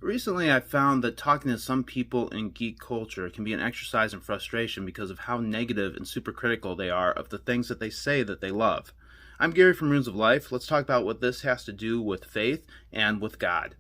Recently, I've found that talking to some people in geek culture can be an exercise in frustration because of how negative and supercritical they are of the things that they say that they love. I'm Gary from Runes of Life. Let's talk about what this has to do with faith and with God.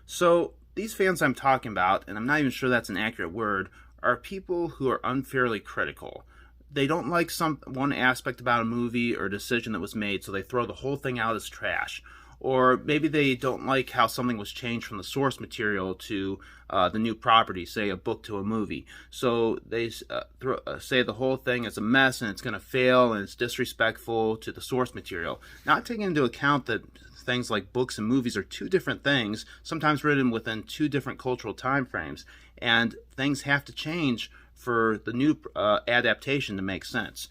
So, these fans I'm talking about, and I'm not even sure that's an accurate word, are people who are unfairly critical. They don't like one aspect about a movie or decision that was made, so they throw the whole thing out as trash. Or maybe they don't like how something was changed from the source material to the new property, say a book to a movie. So they say the whole thing is a mess and it's going to fail and it's disrespectful to the source material. Not taking into account that things like books and movies are two different things, sometimes written within two different cultural time frames. And things have to change for the new adaptation to make sense.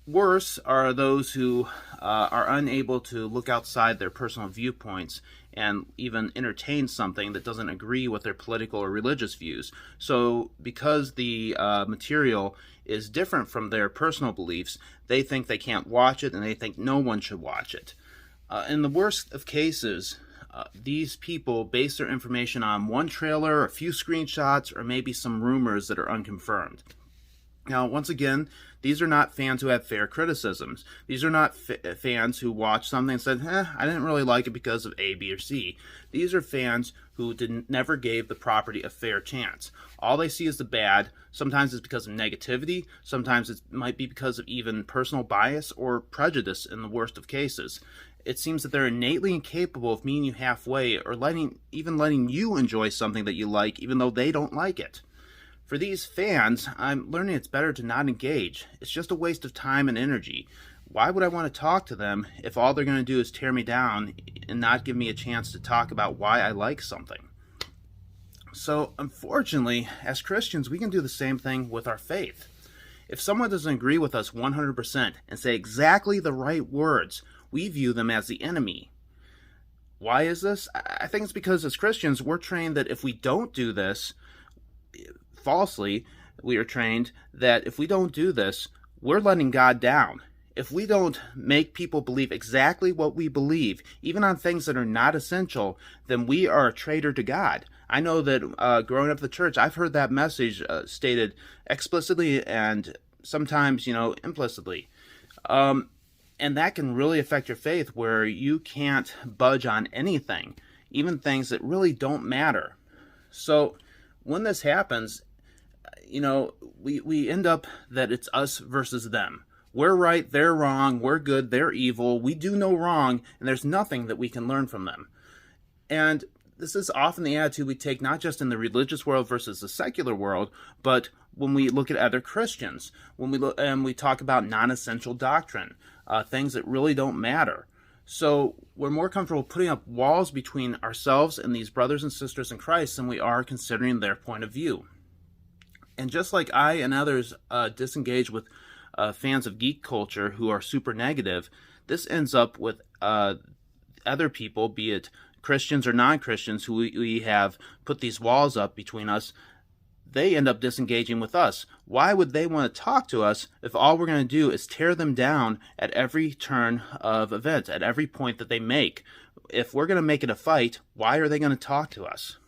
Worse are those who are unable to look outside their personal viewpoints and even entertain something that doesn't agree with their political or religious views. So because the material is different from their personal beliefs, they think they can't watch it and they think no one should watch it. In the worst of cases, these people base their information on one trailer, a few screenshots, or maybe some rumors that are unconfirmed. Now, once again, these are not fans who have fair criticisms. These are not fans who watched something and said, I didn't really like it because of A, B, or C. These are fans who never gave the property a fair chance. All they see is the bad. Sometimes it's because of negativity. Sometimes it might be because of even personal bias or prejudice in the worst of cases. It seems that they're innately incapable of meeting you halfway or letting you enjoy something that you like even though they don't like it. For these fans, I'm learning it's better to not engage. It's just a waste of time and energy. Why would I want to talk to them if all they're going to do is tear me down and not give me a chance to talk about why I like something? So, unfortunately, as Christians, we can do the same thing with our faith. If someone doesn't agree with us 100% and say exactly the right words, we view them as the enemy. Why is this? I think it's because as Christians, we're trained that if we don't do this, falsely, we are trained that if we don't do this, we're letting God down. If we don't make people believe exactly what we believe, even on things that are not essential, then we are a traitor to God. I know that growing up in the church, I've heard that message stated explicitly and sometimes, implicitly. And that can really affect your faith where you can't budge on anything, even things that really don't matter. So when this happens, we end up that it's us versus them. We're right, they're wrong, we're good, they're evil, we do no wrong, and there's nothing that we can learn from them. And this is often the attitude we take not just in the religious world versus the secular world, but when we look at other Christians, when we talk about non-essential doctrine, things that really don't matter. So we're more comfortable putting up walls between ourselves and these brothers and sisters in Christ than we are considering their point of view. And just like I and others disengage with fans of geek culture who are super negative, this ends up with other people, be it Christians or non-Christians, who we have put these walls up between us. They end up disengaging with us. Why would they want to talk to us if all we're going to do is tear them down at every turn of events, at every point that they make? If we're going to make it a fight, why are they going to talk to us?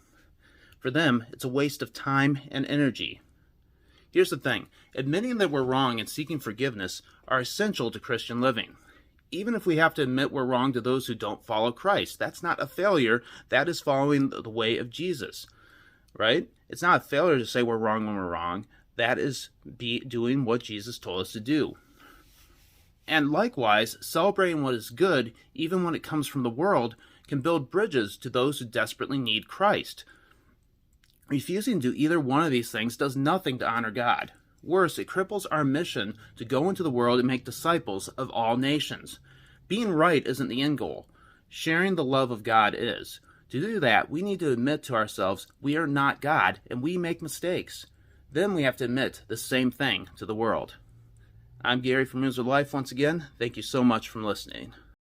For them, it's a waste of time and energy. Here's the thing. Admitting that we're wrong and seeking forgiveness are essential to Christian living. Even if we have to admit we're wrong to those who don't follow Christ, that's not a failure. That is following the way of Jesus, right? It's not a failure to say we're wrong when we're wrong. That is doing what Jesus told us to do. And likewise, celebrating what is good, even when it comes from the world, can build bridges to those who desperately need Christ. Refusing to do either one of these things does nothing to honor God. Worse, it cripples our mission to go into the world and make disciples of all nations. Being right isn't the end goal. Sharing the love of God is. To do that, we need to admit to ourselves we are not God and we make mistakes. Then we have to admit the same thing to the world. I'm Gary from Runes of Life once again. Thank you so much for listening.